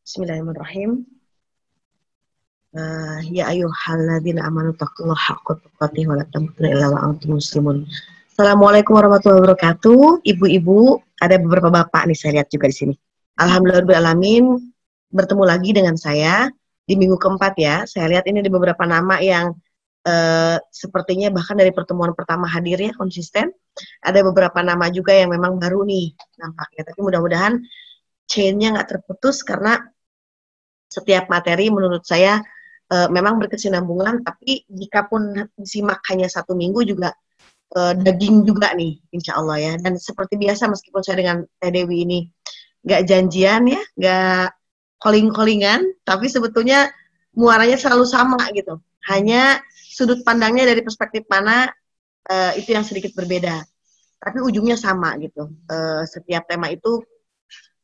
Bismillahirrahmanirrahim. Ya ayyuhalladzina amanu taqullaha haqqa tuqatih wa la tamutunna illa wa antum muslimun. Assalamualaikum warahmatullahi wabarakatuh. Ibu-ibu, ada beberapa bapak nih saya lihat juga di sini. Alhamdulillahirrahmanirrahim, bertemu lagi dengan saya di minggu keempat ya. Saya lihat ini ada beberapa nama yang sepertinya bahkan dari pertemuan pertama hadir ya, konsisten. Ada beberapa nama juga yang memang baru nih nampaknya. Tapi mudah-mudahan chain-nya nggak terputus karena setiap materi menurut saya memang berkesinambungan, tapi jika pun disimak hanya 1 minggu juga daging juga nih, insya Allah ya. Dan seperti biasa, meskipun saya dengan Teh Dewi ini nggak janjian ya, nggak calling-callingan, tapi sebetulnya muaranya selalu sama gitu. Hanya sudut pandangnya dari perspektif mana itu yang sedikit berbeda. Tapi ujungnya sama gitu. Setiap tema itu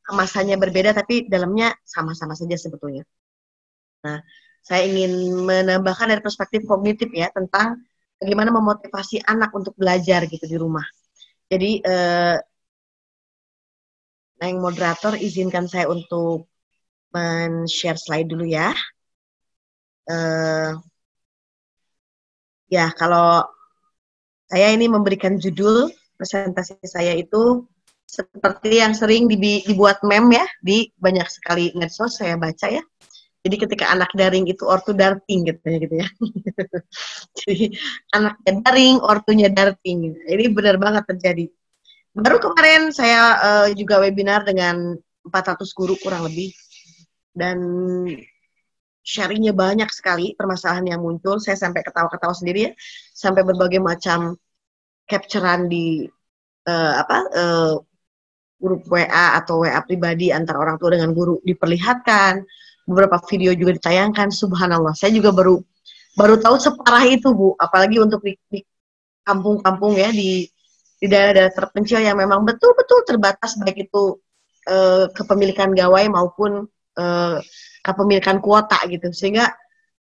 kemasannya berbeda, tapi dalamnya sama-sama saja sebetulnya. Nah, saya ingin menambahkan dari perspektif kognitif ya, tentang bagaimana memotivasi anak untuk belajar gitu di rumah. Jadi, Neng moderator, izinkan saya untuk men-share slide dulu ya. Ya, kalau saya ini memberikan judul presentasi saya itu seperti yang sering dibuat meme ya, di banyak sekali medsos saya baca ya. Jadi ketika anak daring itu ortu darting gitu ya. Jadi anaknya daring, ortunya darting. Ini benar banget terjadi. Baru kemarin saya juga webinar dengan 400 guru kurang lebih. Dan sharingnya banyak sekali permasalahan yang muncul. Saya sampai ketawa-ketawa sendiri ya. Sampai berbagai macam capturean di grup WA atau WA pribadi antara orang tua dengan guru diperlihatkan. Beberapa video juga ditayangkan. Subhanallah. Saya juga baru tahu separah itu, Bu. Apalagi untuk di kampung-kampung ya, di daerah-daerah terpencil yang memang betul-betul terbatas, baik itu kepemilikan gawai maupun kepemilikan kuota gitu. Sehingga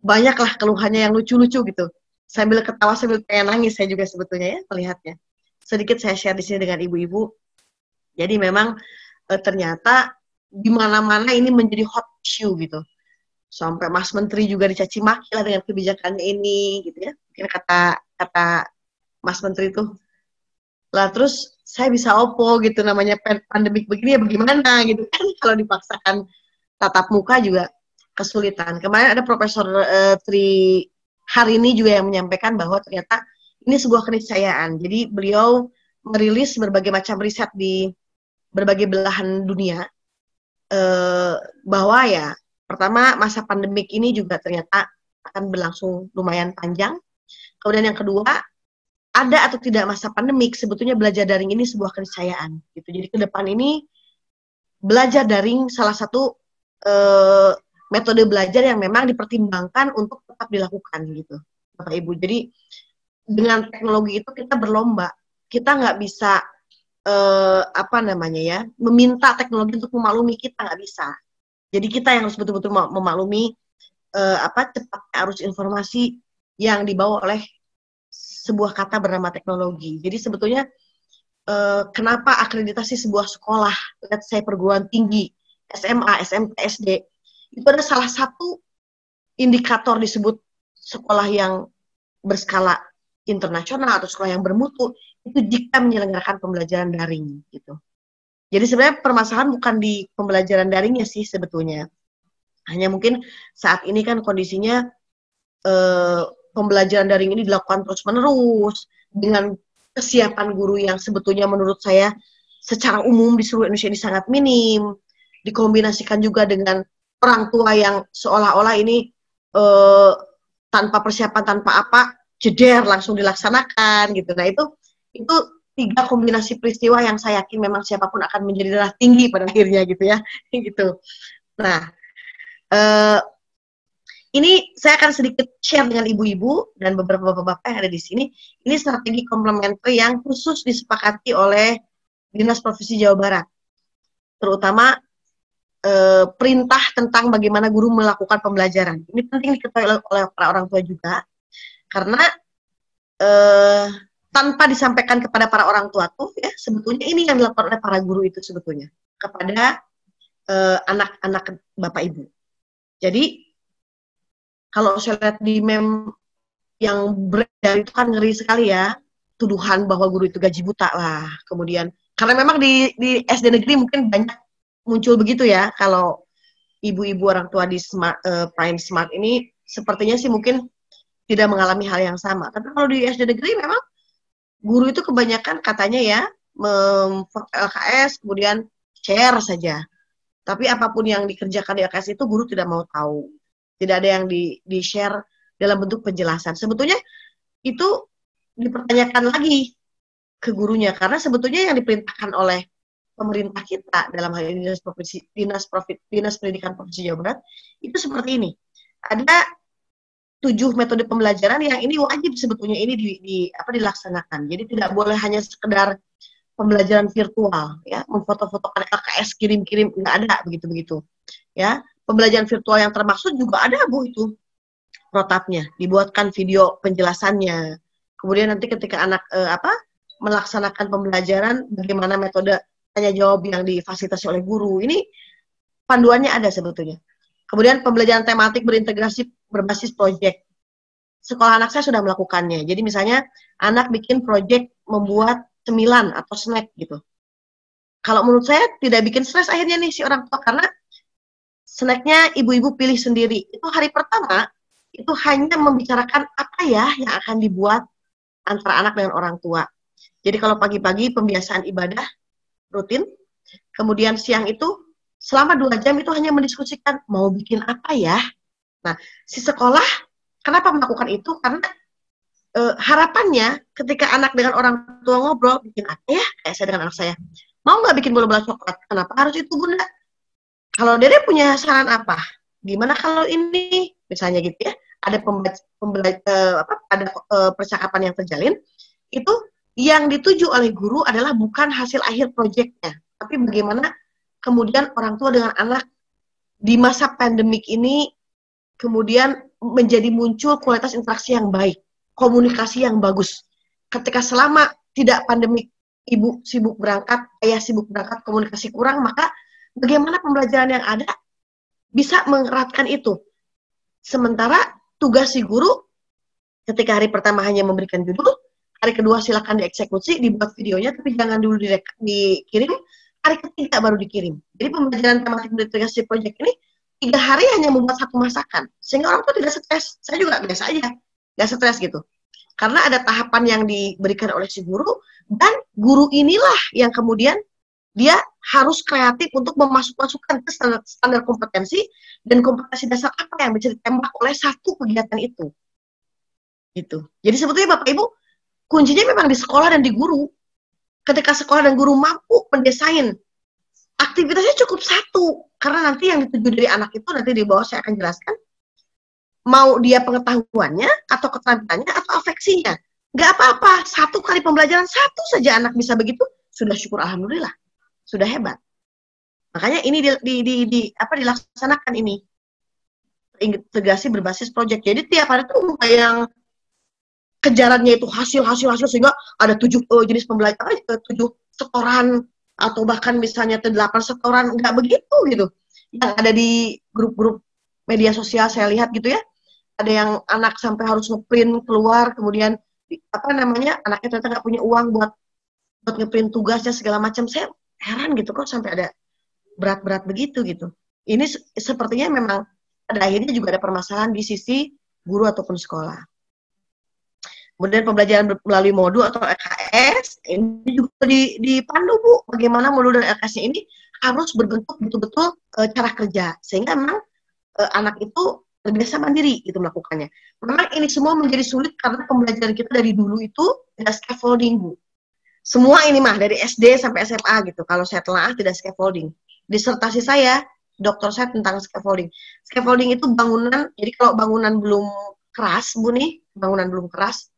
banyaklah keluhannya yang lucu-lucu gitu. Sambil ketawa, sambil pengen nangis saya juga sebetulnya ya melihatnya. Sedikit saya share di sini dengan ibu-ibu. Jadi memang ternyata di mana-mana ini menjadi hot issue gitu. Sampai Mas Menteri juga dicaci maki lah dengan kebijakannya ini gitu ya. Mungkin kata Mas Menteri itu lah, terus saya bisa opo gitu, namanya pandemik begini ya bagaimana gitu kan. Kalau dipaksakan tatap muka juga kesulitan. Kemarin ada Profesor Tri hari ini juga yang menyampaikan bahwa ternyata ini sebuah keniscayaan. Jadi beliau merilis berbagai macam riset di berbagai belahan dunia bahwa ya pertama masa pandemik ini juga ternyata akan berlangsung lumayan panjang. Kemudian yang kedua, ada atau tidak masa pandemik, sebetulnya belajar daring ini sebuah keniscayaan gitu. Jadi ke depan ini belajar daring salah satu metode belajar yang memang dipertimbangkan untuk tetap dilakukan gitu, Bapak Ibu. Jadi dengan teknologi itu kita berlomba, kita nggak bisa meminta teknologi untuk memaklumi kita, nggak bisa. Jadi kita yang harus betul-betul memaklumi cepat arus informasi yang dibawa oleh sebuah kata bernama teknologi. Jadi sebetulnya kenapa akreditasi sebuah sekolah, let's say perguruan tinggi, SMA, SMP, SD, itu ada salah satu indikator disebut sekolah yang berskala internasional atau sekolah yang bermutu, itu jika menyelenggarakan pembelajaran daring gitu. Jadi sebenarnya permasalahan bukan di pembelajaran daringnya sih sebetulnya. Hanya mungkin saat ini kan kondisinya pembelajaran daring ini dilakukan terus-menerus dengan kesiapan guru yang sebetulnya menurut saya secara umum di seluruh Indonesia ini sangat minim, dikombinasikan juga dengan orang tua yang seolah-olah ini tanpa persiapan, tanpa apa, jeder langsung dilaksanakan gitu. Nah itu 3 kombinasi peristiwa yang saya yakin memang siapapun akan menjadi darah tinggi pada akhirnya gitu ya, gitu. Nah, ini saya akan sedikit share dengan ibu-ibu dan beberapa bapak-bapak yang ada di sini. Ini strategi komplementer yang khusus disepakati oleh Dinas Profesi Jawa Barat, terutama perintah tentang bagaimana guru melakukan pembelajaran. Ini penting diketahui oleh para orang tua juga, karena tanpa disampaikan kepada para orang tua tuh ya, sebetulnya ini yang dilakukan oleh para guru itu sebetulnya kepada anak-anak Bapak Ibu. Jadi kalau saya lihat di meme yang beredar itu kan ngeri sekali ya, tuduhan bahwa guru itu gaji buta lah. Kemudian karena memang di SD negeri mungkin banyak muncul begitu ya. Kalau ibu-ibu orang tua di Prime Smart ini sepertinya sih mungkin tidak mengalami hal yang sama. Tapi kalau di SD negeri memang guru itu kebanyakan katanya ya LKS kemudian share saja. Tapi apapun yang dikerjakan di LKS itu guru tidak mau tahu. Tidak ada yang di-share dalam bentuk penjelasan. Sebetulnya itu dipertanyakan lagi ke gurunya karena sebetulnya yang diperintahkan oleh pemerintah kita dalam hal ini Dinas Pendidikan Provinsi Jawa Barat itu seperti ini. Ada 7 metode pembelajaran yang ini wajib sebetulnya ini dilaksanakan. Jadi tidak boleh hanya sekedar pembelajaran virtual ya, memfoto-fotokan LKS kirim-kirim, nggak ada begitu-begitu ya. Pembelajaran virtual yang termaksud juga ada Bu itu protapnya, dibuatkan video penjelasannya. Kemudian nanti ketika anak melaksanakan pembelajaran bagaimana metode tanya jawab yang difasilitasi oleh guru, ini panduannya ada sebetulnya. Kemudian pembelajaran tematik berintegrasi berbasis proyek. Sekolah anak saya sudah melakukannya. Jadi misalnya anak bikin proyek membuat cemilan atau snack gitu. Kalau menurut saya tidak bikin stres akhirnya nih si orang tua karena snacknya ibu-ibu pilih sendiri. Itu hari pertama itu hanya membicarakan apa ya yang akan dibuat antara anak dengan orang tua. Jadi kalau pagi-pagi pembiasaan ibadah rutin, kemudian siang itu selama 2 jam itu hanya mendiskusikan mau bikin apa ya. Nah, si sekolah kenapa melakukan itu? Karena harapannya ketika anak dengan orang tua ngobrol, bikin apa ya? Kayak saya dengan anak saya. Mau nggak bikin bola-bola coklat? Kenapa harus itu, Bunda? Kalau Dede punya saran apa? Gimana kalau ini? Misalnya gitu ya. Ada percakapan yang terjalin. Itu yang dituju oleh guru adalah bukan hasil akhir proyeknya, tapi bagaimana kemudian orang tua dengan anak di masa pandemik ini kemudian menjadi muncul kualitas interaksi yang baik, komunikasi yang bagus. Ketika selama tidak pandemik, ibu sibuk berangkat, ayah sibuk berangkat, komunikasi kurang, maka bagaimana pembelajaran yang ada bisa mengeratkan itu. Sementara tugas si guru ketika hari pertama hanya memberikan judul, hari kedua silakan dieksekusi, dibuat videonya, tapi jangan dulu dikirim, hari ketiga baru dikirim. Jadi pembelajaran tematik berintegrasi proyek ini 3 hari hanya membuat satu masakan, sehingga orang tua tidak stres. Saya juga biasa aja, nggak stres gitu. Karena ada tahapan yang diberikan oleh si guru, dan guru inilah yang kemudian dia harus kreatif untuk memasukkan ke standar kompetensi dan kompetensi dasar apa yang bisa ditembak oleh satu kegiatan itu. Gitu. Jadi sebetulnya Bapak Ibu, kuncinya memang di sekolah dan di guru. Ketika sekolah dan guru mampu mendesain aktivitasnya cukup satu, karena nanti yang dituju dari anak itu nanti di bawah saya akan jelaskan, mau dia pengetahuannya atau keterampilannya atau afeksinya, nggak apa-apa, 1 kali pembelajaran 1 saja anak bisa begitu, sudah syukur alhamdulillah, sudah hebat. Makanya ini dilaksanakan ini integrasi berbasis proyek. Jadi tiap hari tuh yang kejarannya itu hasil sehingga ada 7 jenis pembelajaran, 7 setoran atau bahkan misalnya 8 setoran, nggak begitu gitu. Yang ada di grup-grup media sosial saya lihat gitu ya, ada yang anak sampai harus ngeprint keluar, kemudian anaknya ternyata nggak punya uang buat ngeprint tugasnya segala macam. Saya heran gitu kok sampai ada berat-berat begitu gitu. Ini sepertinya memang pada akhirnya juga ada permasalahan di sisi guru ataupun sekolah. Kemudian pembelajaran melalui modul atau LKS, ini juga dipandu Bu, bagaimana modul dan LKS ini harus berbentuk betul-betul cara kerja, sehingga memang anak itu terbiasa mandiri gitu melakukannya. Memang ini semua menjadi sulit karena pembelajaran kita dari dulu itu tidak scaffolding Bu. Semua ini mah dari SD sampai SMA gitu, kalau saya telah tidak scaffolding. Disertasi saya, doktor saya tentang scaffolding. Scaffolding itu bangunan, jadi kalau bangunan belum keras Bu nih, bangunan belum keras,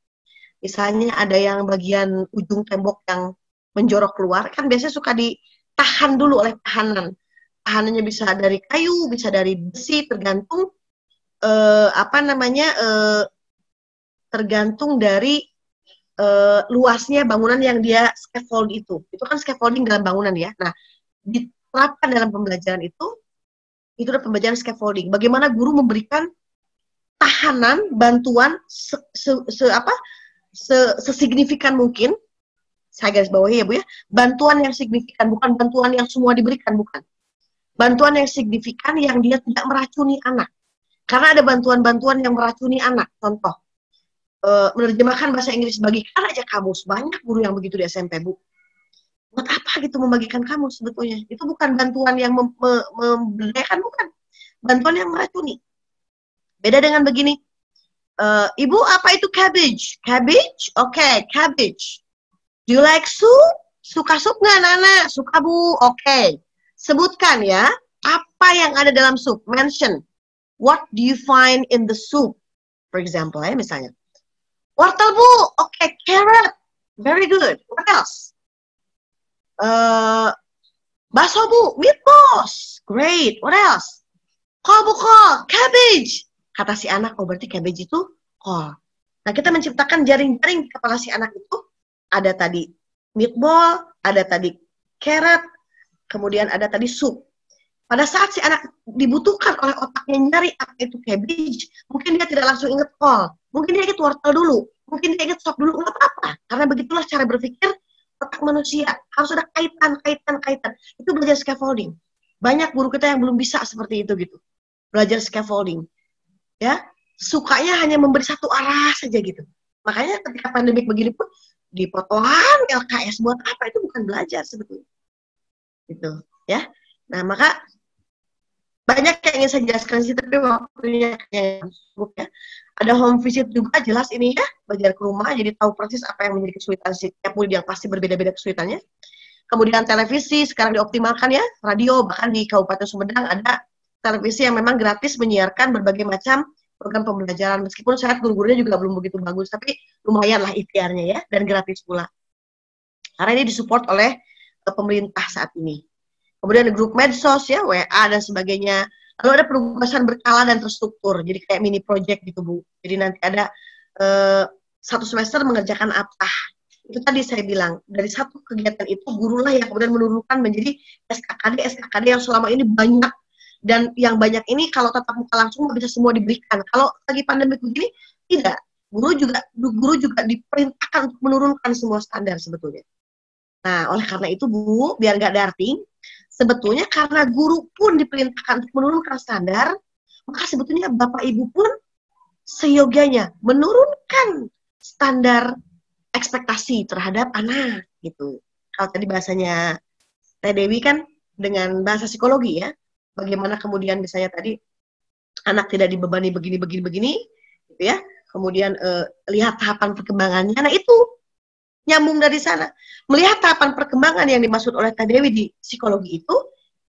misalnya ada yang bagian ujung tembok yang menjorok keluar, kan biasanya suka ditahan dulu oleh tahanan. Tahanannya bisa dari kayu, bisa dari besi, tergantung tergantung dari luasnya bangunan yang dia scaffold itu. Itu kan scaffolding dalam bangunan ya. Nah, terapkan dalam pembelajaran itu adalah pembelajaran scaffolding. Bagaimana guru memberikan tahanan, bantuan sesignifikan mungkin. Saya garis bawahi ya Bu ya, bantuan yang signifikan, bukan bantuan yang semua diberikan, bukan. Bantuan yang signifikan yang dia tidak meracuni anak. Karena ada bantuan-bantuan yang meracuni anak. Contoh, menerjemahkan bahasa Inggris, bagikan aja kamus. Banyak guru yang begitu di SMP, Bu. Buat apa gitu membagikan kamus sebetulnya? Itu bukan bantuan yang memberdayakan, bukan. Bantuan yang meracuni. Beda dengan begini, Ibu, apa itu cabbage? Cabbage? Oke, cabbage. Do you like soup? Suka sup nggak, Nana? Suka, Bu. Oke. Sebutkan ya, apa yang ada dalam sup? Mention. What do you find in the soup? For example, ya misalnya. Wortel, Bu. Oke, carrot. Very good. What else? Bakso, Bu. Meatballs. Great. What else? Kol, Bu, kol. Cabbage. Kata si anak, oh berarti cabbage itu kol. Nah, kita menciptakan jaring-jaring di kepala si anak itu. Ada tadi meatball, ada tadi carrot, kemudian ada tadi sup. Pada saat si anak dibutuhkan oleh otaknya nyari apa itu cabbage, mungkin dia tidak langsung ingat kol. Mungkin dia ingat wortel dulu. Mungkin dia ingat sup dulu. Nggak apa-apa. Karena begitulah cara berpikir otak manusia. Harus ada kaitan. Itu belajar scaffolding. Banyak guru kita yang belum bisa seperti itu gitu. Belajar scaffolding. Ya, sukanya hanya memberi satu arah saja gitu. Makanya ketika pandemik begini pun dipotohan LKS buat apa, itu bukan belajar sebetulnya. Gitu, ya. Nah, maka banyak yang ingin saya jelaskan sih, tapi waktunya yang cukup ya. Ada home visit juga, jelas ini ya, belajar ke rumah, jadi tahu persis apa yang menjadi kesulitan setiap murid yang pasti berbeda-beda kesulitannya. Kemudian televisi sekarang dioptimalkan ya, radio, bahkan di Kabupaten Sumedang ada televisi yang memang gratis menyiarkan berbagai macam program pembelajaran, meskipun saya guru-gurunya juga belum begitu bagus, tapi lumayan lah ikhtiarnya ya, dan gratis pula. Karena ini disupport oleh pemerintah saat ini. Kemudian ada grup medsos ya, WA dan sebagainya. Lalu ada penugasan berkala dan terstruktur, jadi kayak mini project gitu Bu. Jadi nanti ada satu semester mengerjakan apa. Itu tadi saya bilang, dari satu kegiatan itu gurulah yang kemudian menurunkan menjadi SKKD yang selama ini banyak. Dan yang banyak ini kalau tatap muka langsung bisa semua diberikan. Kalau lagi pandemi begini, tidak. Guru juga diperintahkan untuk menurunkan semua standar sebetulnya. Nah, oleh karena itu Bu, biar nggak darting, sebetulnya karena guru pun diperintahkan untuk menurunkan standar, maka sebetulnya Bapak Ibu pun seyogianya menurunkan standar ekspektasi terhadap anak gitu. Kalau tadi bahasanya Teh Dewi kan dengan bahasa psikologi ya. Bagaimana kemudian misalnya tadi anak tidak dibebani begini gitu ya. Kemudian lihat tahapan perkembangannya. Nah, itu nyambung dari sana. Melihat tahapan perkembangan yang dimaksud oleh Kak Dewi di psikologi itu,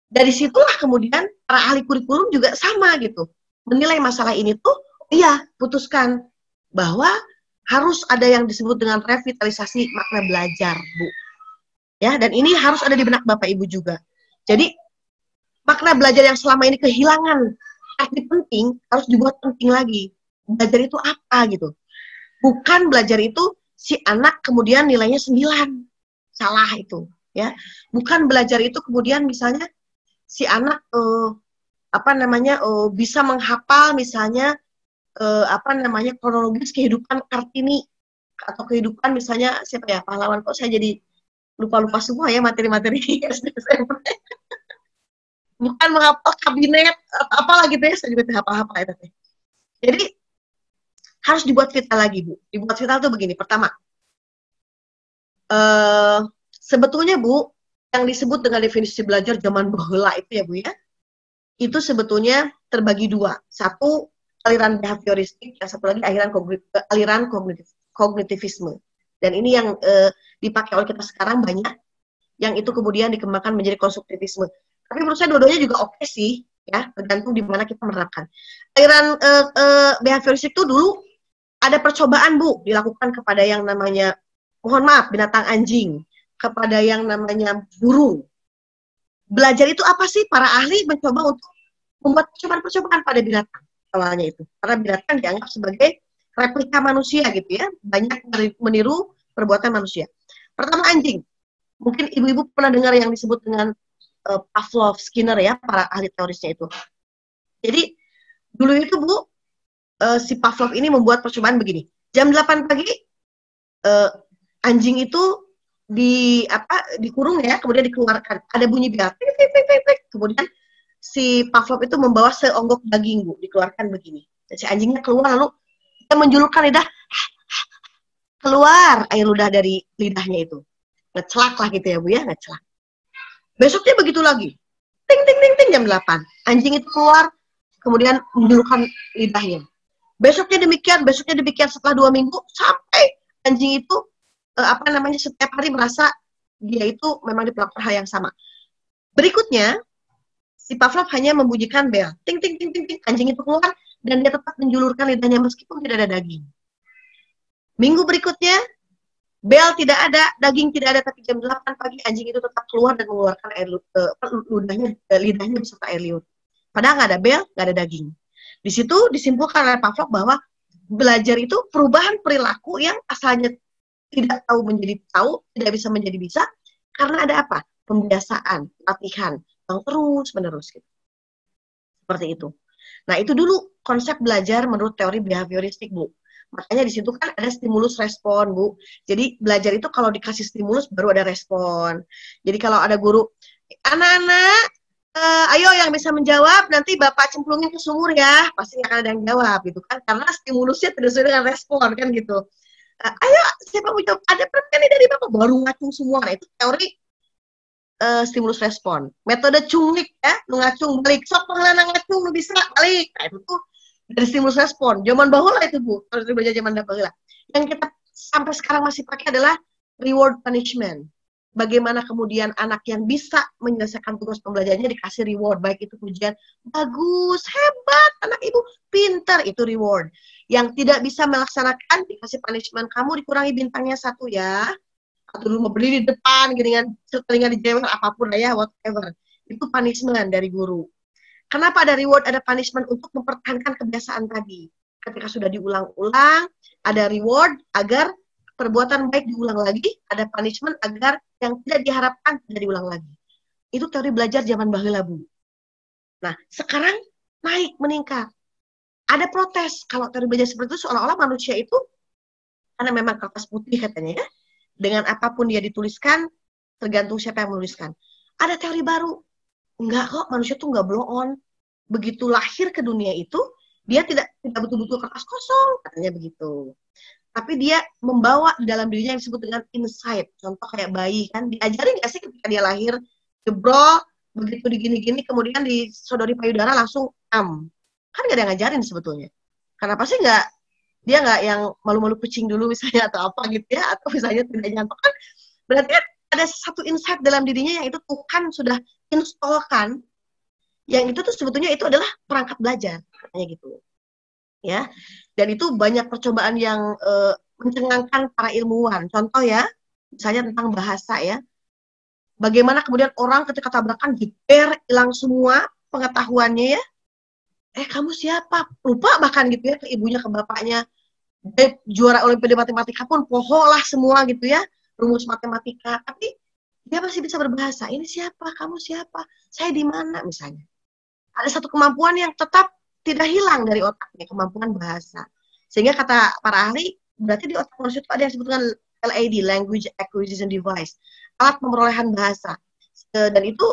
dari situlah kemudian para ahli kurikulum juga sama gitu. Menilai masalah ini tuh, iya, putuskan bahwa harus ada yang disebut dengan revitalisasi makna belajar, Bu. Ya, dan ini harus ada di benak Bapak Ibu juga. Jadi makna belajar yang selama ini kehilangan arti penting harus dibuat penting lagi. Belajar itu apa gitu? Bukan belajar itu si anak kemudian nilainya 9. Salah itu, ya. Bukan belajar itu kemudian misalnya si anak bisa menghafal misalnya kronologis kehidupan Kartini atau kehidupan misalnya siapa ya pahlawan, kok saya jadi lupa semua ya materi-materi SD SMP. Bukan menghafal kabinet apalah gitu ya, saya juga tidak hafal-hafal itu. Jadi harus dibuat vital lagi Bu. Dibuat vital tuh begini. Pertama, sebetulnya Bu, yang disebut dengan definisi belajar zaman baheula itu ya Bu ya, itu sebetulnya terbagi dua. Satu, aliran behavioristik, yang satu lagi aliran kognitivisme. Dan ini yang dipakai oleh kita sekarang banyak, yang itu kemudian dikembangkan menjadi konstruktivisme. Tapi menurut saya dua-duanya juga oke sih, ya, tergantung di mana kita menerapkan. Aliran behavioristik itu dulu ada percobaan Bu, dilakukan kepada yang namanya, mohon maaf, binatang anjing, kepada yang namanya burung. Belajar itu apa sih? Para ahli mencoba untuk membuat percobaan-percobaan pada binatang awalnya itu. Karena binatang dianggap sebagai replika manusia gitu ya, banyak meniru perbuatan manusia. Pertama anjing. Mungkin ibu-ibu pernah dengar yang disebut dengan Pavlov, Skinner ya, para ahli teorisnya itu. Jadi dulu itu Bu, si Pavlov ini membuat percobaan begini. Jam 8 pagi anjing itu dikurung ya, kemudian dikeluarkan. Ada bunyi bel, kemudian si Pavlov itu membawa seonggok daging Bu, dikeluarkan begini. Dan si anjingnya keluar, lalu dia menjulurkan lidah, keluar air ludah dari lidahnya itu. Ngecelak lah gitu ya Bu ya, ngecelak. Besoknya begitu lagi. Ting ting ting ting jam 8. Anjing itu keluar, kemudian menjulurkan lidahnya. Besoknya demikian setelah 2 minggu sampai anjing itu setiap hari merasa dia itu memang diperlakukan hal yang sama. Berikutnya si Pavlov hanya membunyikan bel, ting ting ting ting ting, anjing itu keluar dan dia tetap menjulurkan lidahnya meskipun tidak ada daging. Minggu berikutnya bel tidak ada, daging tidak ada, tapi jam 8 pagi anjing itu tetap keluar dan mengeluarkan air lidahnya beserta air liur. Padahal nggak ada bel, nggak ada daging. Di situ disimpulkan oleh Pavlov bahwa belajar itu perubahan perilaku yang asalnya tidak tahu menjadi tahu, tidak bisa menjadi bisa, karena ada apa? Pembiasaan, latihan, yang terus-menerus. Gitu. Seperti itu. Nah, itu dulu konsep belajar menurut teori behavioristik, Bu. Makanya di situ kan ada stimulus respon, Bu. Jadi belajar itu kalau dikasih stimulus baru ada respon. Jadi kalau ada guru, anak-anak, ayo yang bisa menjawab, nanti Bapak cemplungin ke sumur ya. Pasti akan ada yang jawab gitu kan. Karena stimulusnya tidak sesuai dengan respon kan gitu. Ayo siapa mau jawab? Ada pertanyaan nih dari Bapak, baru ngacung semua. Nah, itu teori stimulus respon. Metode cunglik ya, lu ngacung balik. Sok pengelana ngacung, lu bisa balik. Nah, itu tuh dari stimulus respon. Zaman bahula itu Bu, kalau belajar zaman bahula. Yang kita sampai sekarang masih pakai adalah reward punishment. Bagaimana kemudian anak yang bisa menyelesaikan tugas pembelajarannya dikasih reward, baik itu pujian, bagus, hebat, anak ibu, pintar, itu reward. Yang tidak bisa melaksanakan dikasih punishment, kamu dikurangi bintangnya 1 ya, atau dulu berdiri di depan, gini kan, telinga dijewer, apapun lah ya, whatever. Itu punishment dari guru. Kenapa ada reward, ada punishment untuk mempertahankan kebiasaan tadi. Ketika sudah diulang-ulang, ada reward agar perbuatan baik diulang lagi, ada punishment agar yang tidak diharapkan tidak diulang lagi. Itu teori belajar zaman baheula, Bu. Nah, sekarang naik, meningkat. Ada protes kalau teori belajar seperti itu, seolah-olah manusia itu, karena memang kertas putih katanya ya, dengan apapun dia dituliskan, tergantung siapa yang menuliskan. Ada teori baru, enggak kok, manusia tuh enggak blow on. Begitu lahir ke dunia itu, dia tidak betul-betul kertas kosong, katanya begitu. Tapi dia membawa di dalam dirinya yang disebut dengan insight. Contoh kayak bayi kan, diajarin nggak sih ketika dia lahir, jebrol, begitu digini-gini, kemudian disodori payudara langsung am. Kan nggak ada yang ngajarin sebetulnya. Kenapa sih dia nggak yang malu-malu kucing dulu misalnya atau apa gitu ya, atau misalnya tidak nyantok kan, berarti kan ada satu insight dalam dirinya yang itu Tuhan sudah installkan, yang itu tuh sebetulnya itu adalah perangkat belajar, katanya gitu. Ya, dan itu banyak percobaan yang mencengangkan para ilmuwan. Contoh ya, misalnya tentang bahasa ya. Bagaimana kemudian orang ketika tabrakan jiper, hilang semua pengetahuannya ya. Kamu siapa? Lupa bahkan gitu ya, ke ibunya, ke bapaknya. Juara olimpiade matematika pun poho lah semua gitu ya, rumus matematika. Tapi dia masih bisa berbahasa. Ini siapa? Kamu siapa? Saya di mana misalnya. Ada satu kemampuan yang tetap tidak hilang dari otaknya, kemampuan bahasa. Sehingga kata para ahli, berarti di otak manusia itu ada yang disebut dengan LAD, Language Acquisition Device, alat pemerolehan bahasa. Dan itu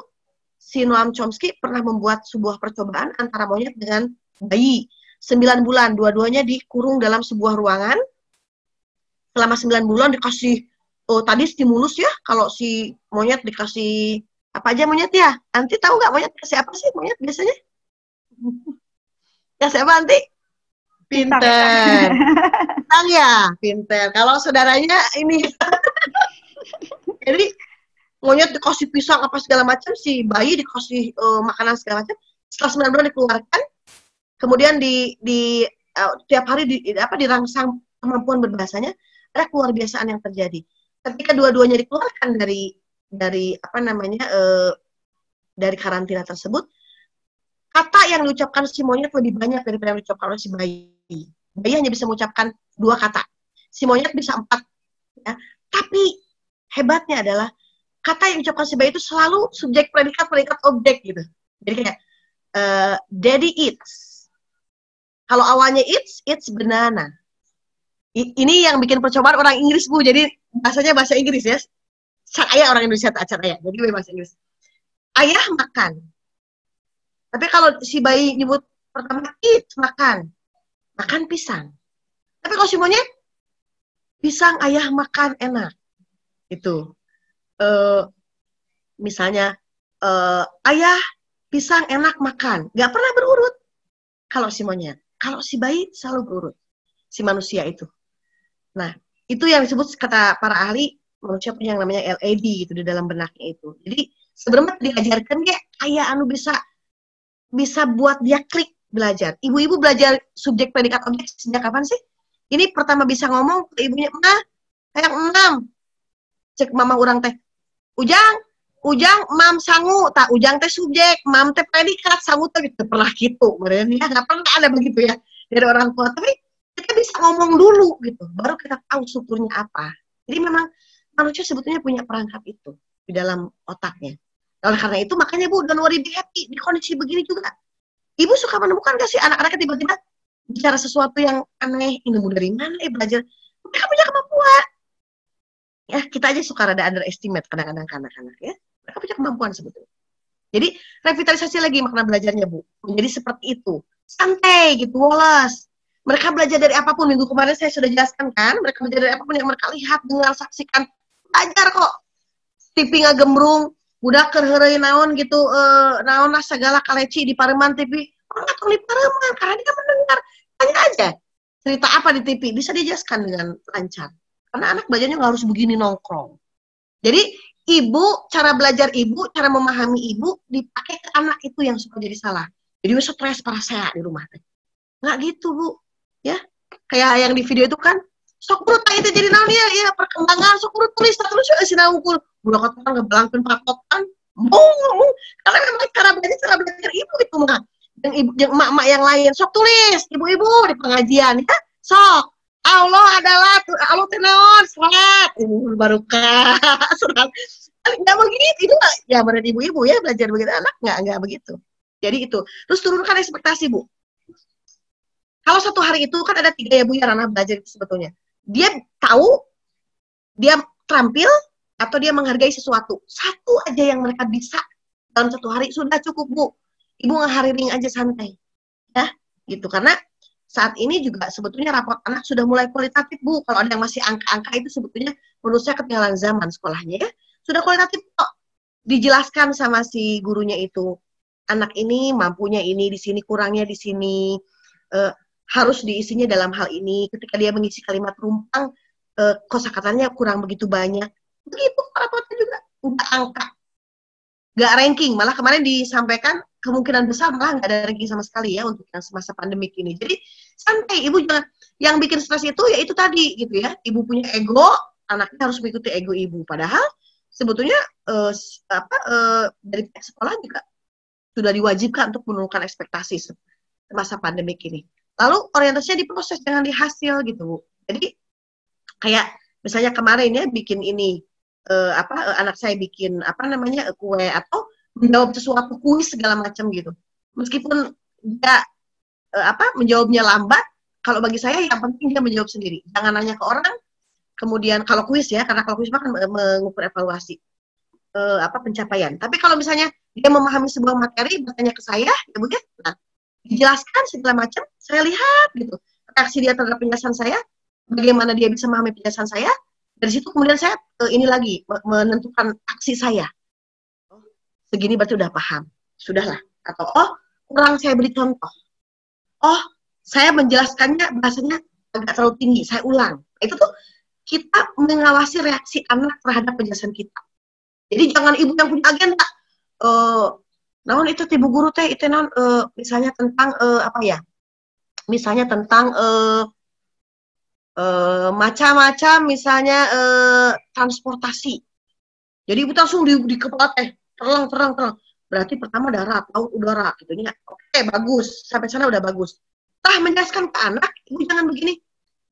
si Noam Chomsky pernah membuat sebuah percobaan antara monyet dengan bayi. 9 bulan, dua-duanya dikurung dalam sebuah ruangan. Selama 9 bulan dikasih, tadi stimulus ya, kalau si monyet dikasih, apa aja monyet ya? Nanti tahu nggak monyet kasih apa sih monyet biasanya? Ya siapa nanti? Pinter. Pintar ya, pinter. Kalau saudaranya ini. Jadi monyet dikasih pisang apa segala macam, si bayi dikasih makanan segala macam. Setelah 9 bulan dikeluarkan, kemudian tiap hari dirangsang kemampuan berbahasanya, ada keluar biasaan yang terjadi. Ketika dua-duanya dikeluarkan dari karantina tersebut, kata yang diucapkan si monyet lebih banyak daripada yang diucapkan oleh si bayi. Bayi hanya bisa mengucapkan 2 kata. Si monyet bisa 4. Ya. Tapi hebatnya adalah kata yang diucapkan si bayi itu selalu subjek, predikat, predikat, objek gitu. Jadi kayak daddy eats. Kalau awalnya eats banana. Ini yang bikin percobaan orang Inggris, Bu. Jadi bahasanya bahasa Inggris ya. Saya orang Indonesia acara ya. Jadi bahasa Inggris. Ayah makan. Tapi kalau si bayi nyebut pertama eat, makan. Makan pisang. Tapi kalau si monyet, pisang ayah makan enak. Itu. Misalnya, ayah pisang enak makan. Gak pernah berurut. Kalau si monyet. Kalau si bayi selalu berurut. Si manusia itu. Nah, itu yang disebut kata para ahli, manusia punya yang namanya LAD gitu di dalam benaknya itu. Jadi sebenarnya diajarkan kayak anu bisa buat dia klik belajar. Ibu-ibu belajar subjek predikat objek sejak kapan sih? Ini pertama bisa ngomong ke ibunya, "Mah, kayak enam." Cek mama orang teh. Ujang mam sangu, tak ujang teh subjek, mam teh predikat, sangu teh gitu. Pernah gitu, berarti ya nggak pernah ada begitu ya dari orang tua. Tapi kita bisa ngomong dulu gitu, baru kita tahu strukturnya apa. Jadi memang manusia sebetulnya punya perangkat itu di dalam otaknya. Oleh karena itu makanya Bu, don't worry, be happy. Di kondisi begini juga, ibu suka menemukan gak sih anak-anaknya tiba-tiba bicara sesuatu yang aneh, ini dari mana belajar? Mereka punya kemampuan. Ya, kita aja suka rada underestimate kadang-kadang anak-anak ya. Mereka punya kemampuan sebetulnya. Jadi revitalisasi lagi makna belajarnya Bu. Menjadi seperti itu. Santai gitu, woles. Mereka belajar dari apapun. Minggu kemarin saya sudah jelaskan kan. Mereka belajar dari apapun yang mereka lihat, dengar, saksikan. Belajar kok. TV ngagembrung. Udah kerherei naon gitu. Naon lah segala kaleci di pareman TV. Orang atau di pareman. Karena dia mendengar. Tanya aja. Cerita apa di TV. Bisa dijelaskan dengan lancar. Karena anak belajarnya nggak harus begini nongkrong. Jadi ibu, cara belajar ibu, cara memahami ibu dipakai ke anak itu yang suka jadi salah. Jadi stres parah saya di rumah. Nggak gitu Bu. Ya, kayak yang di video itu kan, sok perut itu jadi naon ya perkembangan, sok perut tulis si naungkul. Budak kata ngebalangkeun pakotan. Ngomong. Karena memang cara belajar ibu itu mah. Yang emak-emak yang lain, sok tulis ibu-ibu di pengajian ya. Sok. Allah adalah Allah tenaon surat barokah surat nggak begitu itu nggak ya berarti ibu-ibu ya belajar begitu anak nggak begitu. Jadi itu terus turunkan ekspektasi Bu. Kalau satu hari itu kan ada 3 ya Bu ya ranah belajar itu sebetulnya. Dia tahu, dia terampil atau dia menghargai sesuatu. Satu aja yang mereka bisa dalam satu hari sudah cukup Bu. Ibu ngehariring aja santai ya gitu karena saat ini juga sebetulnya rapot anak sudah mulai kualitatif Bu. Kalau ada yang masih angka-angka itu sebetulnya menurut saya ketinggalan zaman sekolahnya ya. Sudah kualitatif kok. Dijelaskan sama si gurunya itu. Anak ini mampunya ini, di sini kurangnya di sini. Harus diisinya dalam hal ini. Ketika dia mengisi kalimat rumpang, kosakatanya kurang begitu banyak. Begitu rapotnya juga. Udah angka. Gak ranking. Malah kemarin disampaikan kemungkinan besar malah nggak ada ranking sama sekali ya untuk yang semasa pandemik ini. Jadi santai, ibu jangan yang bikin stres itu ya itu tadi gitu ya. Ibu punya ego, anaknya harus mengikuti ego ibu. Padahal sebetulnya dari pihak sekolah juga sudah diwajibkan untuk menurunkan ekspektasi semasa pandemik ini. Lalu orientasinya diproses jangan di hasil gitu Bu. Jadi kayak misalnya kemarin ya bikin ini anak saya bikin kue atau menjawab sesuatu kuis segala macam gitu. Meskipun dia menjawabnya lambat, kalau bagi saya yang penting dia menjawab sendiri. Jangan nanya ke orang. Kemudian kalau kuis ya, karena kalau kuis kan mengukur evaluasi pencapaian. Tapi kalau misalnya dia memahami sebuah materi, bertanya ke saya, ya Bu ya, nah, dijelaskan segala macam, saya lihat gitu. Reaksi dia terhadap penjelasan saya, bagaimana dia bisa memahami penjelasan saya, dari situ kemudian saya ini lagi menentukan aksi saya. Segini berarti udah paham, sudahlah. Atau kurang saya beri contoh. Saya menjelaskannya bahasanya agak terlalu tinggi, saya ulang. Itu tuh kita mengawasi reaksi anak terhadap penjelasan kita. Jadi jangan ibu yang punya agenda. Namun itu ibu guru teh itu misalnya tentang Misalnya tentang macam-macam misalnya transportasi. Jadi ibu langsung di kepala teh terang. Berarti pertama darat, laut, udara gitu ya. Oke, bagus. Sampai sana udah bagus. Menjelaskan ke anak, ibu jangan begini.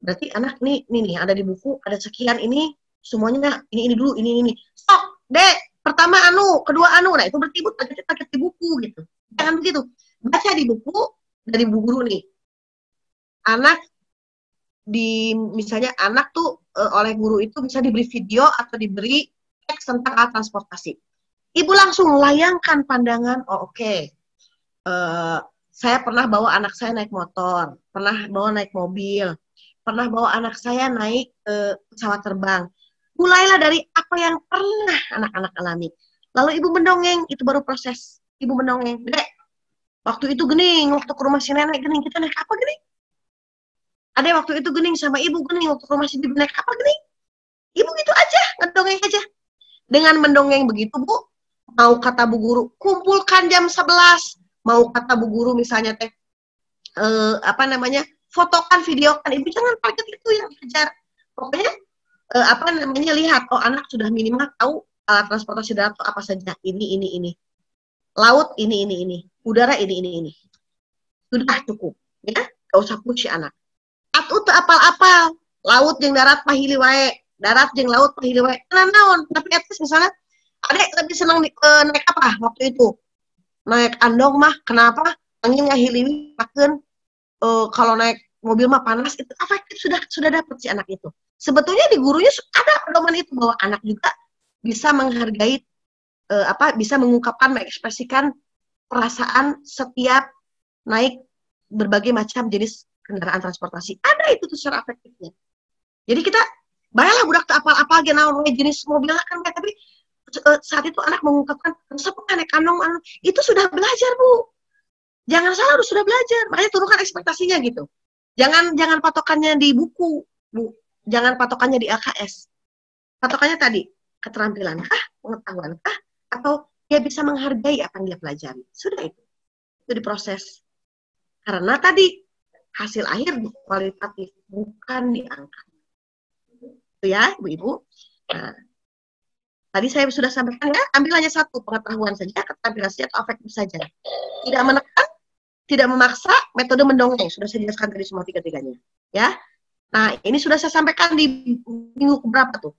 Berarti anak ini nih ada di buku, ada sekian ini semuanya ini dulu, ini. Stop, Dek. pertama anu, kedua anu. Nah, itu berarti ibu target di buku gitu. Jangan begitu. Baca di buku dari bu guru nih. Anak misalnya anak tuh oleh guru itu bisa diberi video atau diberi teks tentang alat transportasi. Ibu langsung layangkan pandangan, oh oke. Saya pernah bawa anak saya naik motor, pernah bawa naik mobil, pernah bawa anak saya naik pesawat terbang. Mulailah dari apa yang pernah anak-anak alami. Lalu ibu mendongeng, itu baru proses. Ibu mendongeng, Dek, waktu itu gening, waktu ke rumah si nenek gening, kita naik apa gening? Ada waktu itu gening sama ibu gening, waktu ke rumah si bibi naik apa gening? Ibu gitu aja, ngedongeng aja. Dengan mendongeng begitu, Bu, mau kata bu guru, kumpulkan jam 11. Mau kata bu guru misalnya teh, fotokan, videokan. Ibu jangan target itu yang dikejar. Pokoknya, lihat, oh anak sudah minimal tahu alat transportasi darat itu apa saja. Ini. Laut, ini. Udara, ini. Sudah cukup. Ya, gak usah push anak. Atuh teu apal-apal. Laut jeung darat pahili wae. Darat jeung laut pahili wae. Naon, tapi at least misalnya adek lebih senang naik apa waktu itu? Naik andong mah, kenapa? Angin ngahiliwi makeun kalau naik mobil mah panas, itu efektif sudah dapat si anak itu. Sebetulnya di gurunya ada pedoman itu bahwa anak juga bisa menghargai bisa mengungkapkan, mengekspresikan perasaan setiap naik berbagai macam jenis kendaraan transportasi. Ada itu tuh secara efektifnya. Jadi kita baiklah budak tak apal-apal naon jenis mobil kan, tapi saat itu anak mengungkapkan pernah naik andong, itu sudah belajar, Bu. Jangan salah, harus sudah belajar. Makanya turunkan ekspektasinya gitu. Jangan patokannya di buku, Bu. Jangan patokannya di LKS. Patokannya tadi, keterampilankah, pengetahuankah, atau dia bisa menghargai apa yang dia pelajari. Sudah itu. Itu diproses. Karena tadi hasil akhir kualitatif, bukan di angka. Itu ya, Ibu-Ibu. Nah, tadi saya sudah sampaikan ya, ambil hanya satu, pengetahuan saja, keterampilan saja, atau afektif saja. Tidak menekan, tidak memaksa, metode mendongeng. Sudah saya jelaskan tadi semua tiga-tiganya. Ya. Nah, ini sudah saya sampaikan di minggu keberapa tuh.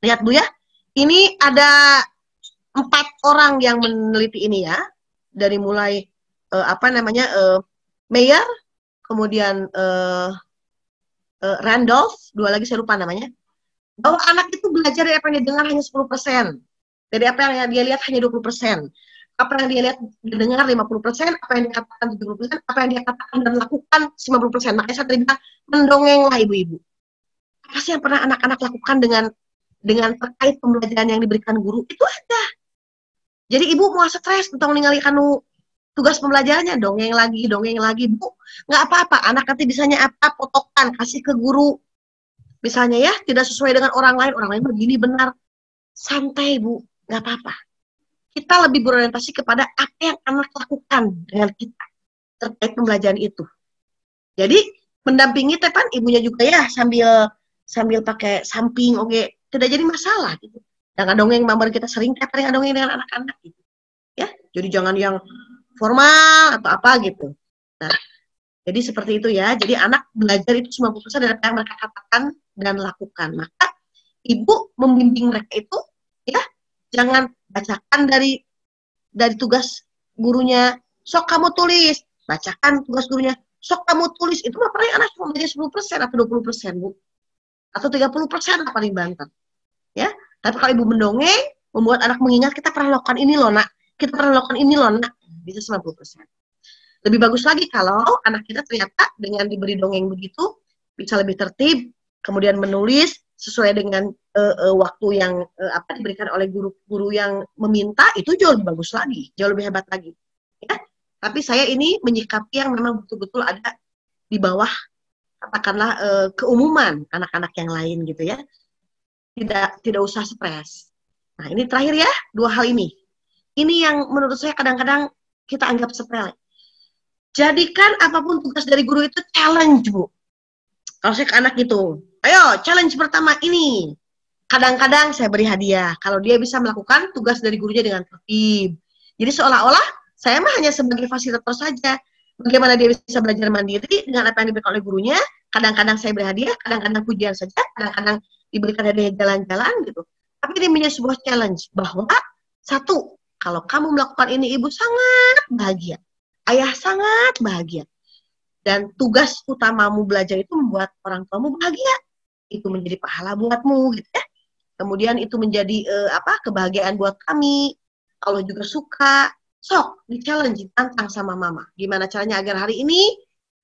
Lihat Bu ya, ini ada 4 orang yang meneliti ini ya. Dari mulai, Mayer, kemudian Randolph, 2 lagi saya lupa namanya. Bahwa anak itu belajar dari apa yang dia dengar hanya 10%. Dari apa yang dia lihat hanya 20%. Apa yang dia lihat, dia dengar 50%, apa yang dia katakan 70%, apa yang dia katakan dan lakukan 90%. Makanya saya tadi bilang, mendongenglah ibu-ibu. Apa sih yang pernah anak-anak lakukan dengan terkait pembelajaran yang diberikan guru? Itu ada. Jadi ibu mau stres tentang meninggalkan tugas pembelajarannya, dongeng lagi, Bu. Nggak apa-apa, anak nanti bisanya apa, potokan, kasih ke guru. Misalnya ya, tidak sesuai dengan orang lain begini benar. Santai, Bu, nggak apa-apa. Kita lebih berorientasi kepada apa yang anak lakukan dengan kita terkait pembelajaran itu. Jadi, mendampingi tepan ibunya juga ya, sambil pakai samping, oke, tidak jadi masalah gitu. Jangan dongeng mambar kita sering paling dongeng dengan anak-anak gitu. Ya, jadi jangan yang formal atau apa gitu. Nah, jadi seperti itu ya. Jadi anak belajar itu 90% dari apa yang mereka katakan dan lakukan. Maka ibu membimbing mereka itu ya, jangan bacakan dari tugas gurunya, sok kamu tulis, bacakan tugas gurunya, sok kamu tulis. Itu mah paling anak cuma belajar 10% atau 20%, Bu. Atau 30% lah paling banter. Ya. Tapi kalau ibu mendongeng, membuat anak mengingat kita pernah lakukan ini loh, Nak. Kita pernah lakukan ini loh, Nak. Bisa 90%. Lebih bagus lagi kalau anak kita ternyata dengan diberi dongeng begitu bisa lebih tertib, kemudian menulis sesuai dengan waktu yang diberikan oleh guru-guru yang meminta, itu jauh lebih bagus lagi, jauh lebih hebat lagi. Ya? Tapi saya ini menyikapi yang memang betul-betul ada di bawah, katakanlah keumuman anak-anak yang lain gitu ya. Tidak usah stres. Nah ini terakhir ya, 2 hal ini. Ini yang menurut saya kadang-kadang kita anggap sepele. Jadikan apapun tugas dari guru itu challenge, Bu. Kalau saya ke anak gitu, ayo challenge pertama ini. Kadang-kadang saya beri hadiah kalau dia bisa melakukan tugas dari gurunya dengan tertib. Jadi seolah-olah saya mah hanya sebagai fasilitator saja. Bagaimana dia bisa belajar mandiri dengan apa yang diberikan oleh gurunya. Kadang-kadang saya beri hadiah, kadang-kadang pujian saja, kadang-kadang diberikan hadiah jalan-jalan gitu. Tapi ini menjadi sebuah challenge bahwa Satu, kalau kamu melakukan ini, ibu sangat bahagia. Ayah sangat bahagia. Dan tugas utamamu belajar itu membuat orang tuamu bahagia. Itu menjadi pahala buatmu, gitu ya. Kemudian itu menjadi kebahagiaan buat kami. Allah juga suka. Sok, di-challenge, tantang sama mama. Gimana caranya agar hari ini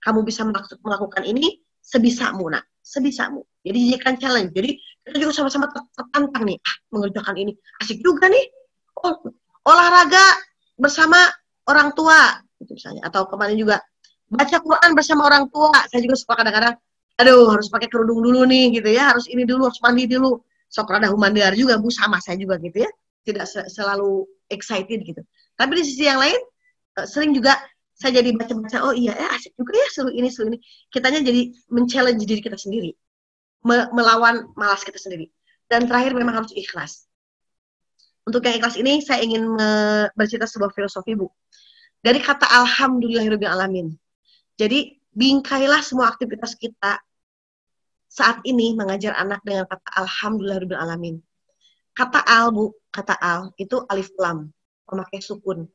kamu bisa melakukan ini sebisamu, nak. Sebisamu. Jadi jadikan challenge. Jadi kita juga sama-sama tertantang nih. Mengerjakan ini. Asik juga nih. Oh, olahraga bersama orang tua. Gitu misalnya. Atau kemarin juga baca Quran bersama orang tua. Saya juga suka kadang-kadang, aduh harus pakai kerudung dulu nih gitu ya. Harus ini dulu, harus mandi dulu. Sok rada humandar juga, Bu, sama saya juga gitu ya. Tidak selalu excited gitu. Tapi di sisi yang lain, sering juga saya jadi baca-baca, oh iya, asik juga ya, seru ini. Kitanya jadi men-challenge diri kita sendiri. Melawan malas kita sendiri. Dan terakhir memang harus ikhlas. Untuk yang ikhlas ini, saya ingin bercerita sebuah filosofi, Bu. Dari kata Alhamdulillahirrahmanirrahim. Jadi, bingkailah semua aktivitas kita saat ini mengajar anak dengan kata Alhamdulillahirrahmanirrahim. Kata al, Bu, kata al, itu alif lam, memakai sukun.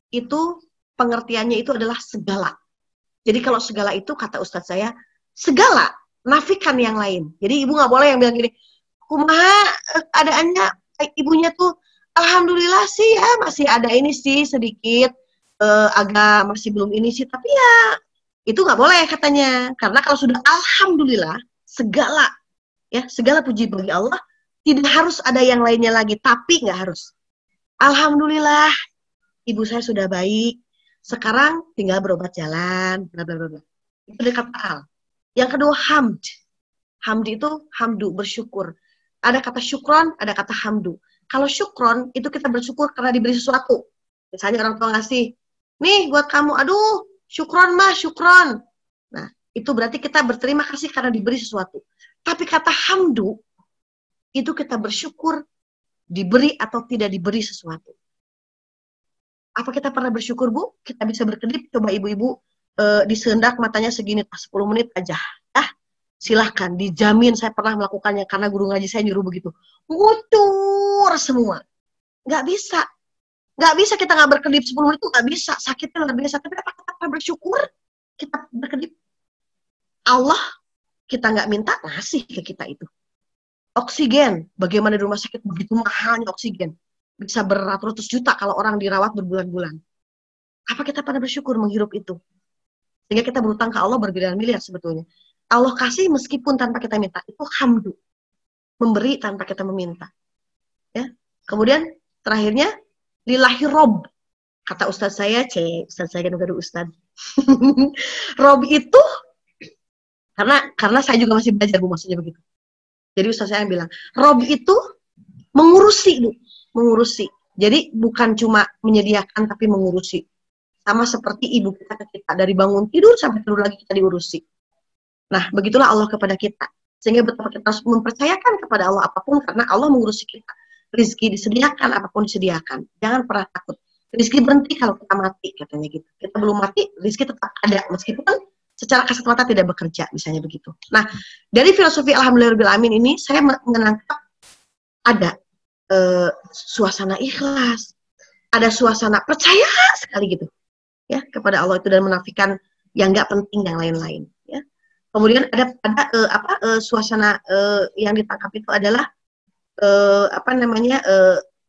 Itu pengertiannya itu adalah segala. Jadi kalau segala itu, kata Ustadz saya, segala, nafikan yang lain. Jadi ibu nggak boleh yang bilang gini, kumaha adaannya ibunya tuh, alhamdulillah sih ya, masih ada ini sih sedikit, agak masih belum ini sih, tapi ya, itu nggak boleh katanya. Karena kalau sudah alhamdulillah, segala, ya segala puji bagi Allah, tidak harus ada yang lainnya lagi, tapi nggak harus. Alhamdulillah, ibu saya sudah baik, sekarang tinggal berobat jalan, bla bla bla. Itu dari kata al. Yang kedua hamd. Hamd itu hamdu, bersyukur. Ada kata syukron, ada kata hamdu. Kalau syukron itu kita bersyukur karena diberi sesuatu. Misalnya orang tua ngasih, nih buat kamu, aduh syukron mah, syukron. Nah, itu berarti kita berterima kasih karena diberi sesuatu. Tapi kata hamdu itu kita bersyukur diberi atau tidak diberi sesuatu. Apa kita pernah bersyukur, Bu? Kita bisa berkedip, coba ibu-ibu disendak matanya segini, 10 menit aja. Silahkan, dijamin saya pernah melakukannya karena guru ngaji saya nyuruh begitu. Ngucur semua. Nggak bisa. Nggak bisa kita nggak berkedip 10 menit itu nggak bisa. Sakitnya nggak biasa. Tapi apa kita pernah bersyukur? Kita berkedip. Allah kita nggak minta, ngasih ke kita itu. Oksigen, bagaimana di rumah sakit begitu mahalnya oksigen. Bisa beratus-ratus juta kalau orang dirawat berbulan-bulan. Apa kita pernah bersyukur menghirup itu? Sehingga kita berutang ke Allah berbilion-miliar sebetulnya. Allah kasih meskipun tanpa kita minta. Itu hamdu. Memberi tanpa kita meminta. Ya. Kemudian terakhirnya, lillahi rob. Kata ustaz saya, ustaz saya kan ustaz. Rob itu, karena saya juga masih belajar, Bu, maksudnya begitu. Jadi ustaz saya bilang, rob itu mengurusi, Bu. Mengurusi. Jadi bukan cuma menyediakan, tapi mengurusi. Sama seperti ibu kita ke kita. Dari bangun tidur sampai tidur lagi kita diurusi. Nah, begitulah Allah kepada kita. Sehingga betapa kita harus mempercayakan kepada Allah apapun, karena Allah mengurusi kita. Rizki disediakan, apapun disediakan. Jangan pernah takut. Rizki berhenti kalau kita mati, katanya gitu. Kita belum mati, rizki tetap ada. Meskipun secara kasat mata tidak bekerja, misalnya begitu. Nah, dari filosofi Alhamdulillahirrahmanirrahim ini, saya menangkap ada suasana ikhlas, ada suasana percaya sekali gitu, ya, kepada Allah itu, dan menafikan yang nggak penting yang lain-lain. Ya. Kemudian ada suasana yang ditangkap itu adalah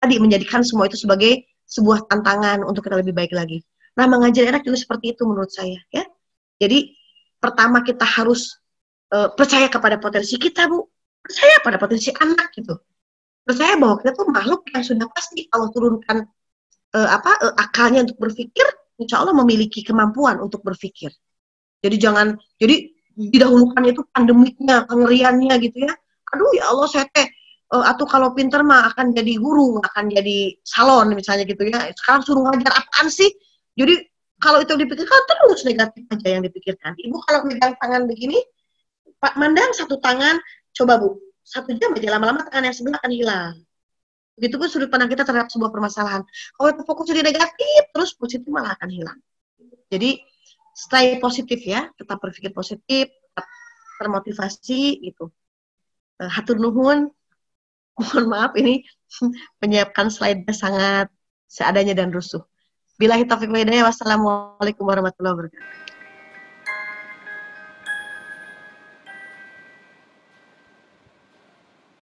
tadi menjadikan semua itu sebagai sebuah tantangan untuk kita lebih baik lagi. Nah, mengajar anak juga seperti itu menurut saya, ya. Jadi pertama kita harus percaya kepada potensi kita, Bu. Percaya pada potensi anak gitu. Percaya bahwa kita tuh makhluk yang sudah pasti Allah turunkan akalnya untuk berpikir, insya Allah memiliki kemampuan untuk berpikir. Jadi didahulukan itu pandemiknya, kengeriannya gitu ya. Aduh ya Allah, saya atau kalau pinter mah akan jadi guru, akan jadi salon misalnya gitu ya. Sekarang suruh ngajar apaan sih? Jadi kalau itu dipikirkan terus negatif aja yang dipikirkan. Ibu kalau megang tangan begini, Pak mandang satu tangan, coba Bu, 1 jam aja lama-lama tangan yang sebelah akan hilang. Begitupun sudut pandang kita terhadap sebuah permasalahan. Kalau kita fokus jadi negatif, terus positif malah akan hilang. Jadi stay positif ya, tetap berpikir positif, tetap termotivasi gitu. Hatur nuhun, mohon maaf ini menyiapkan slide-nya sangat seadanya dan rusuh. Billahi taufiq wal hidayah. Wassalamualaikum warahmatullahi wabarakatuh.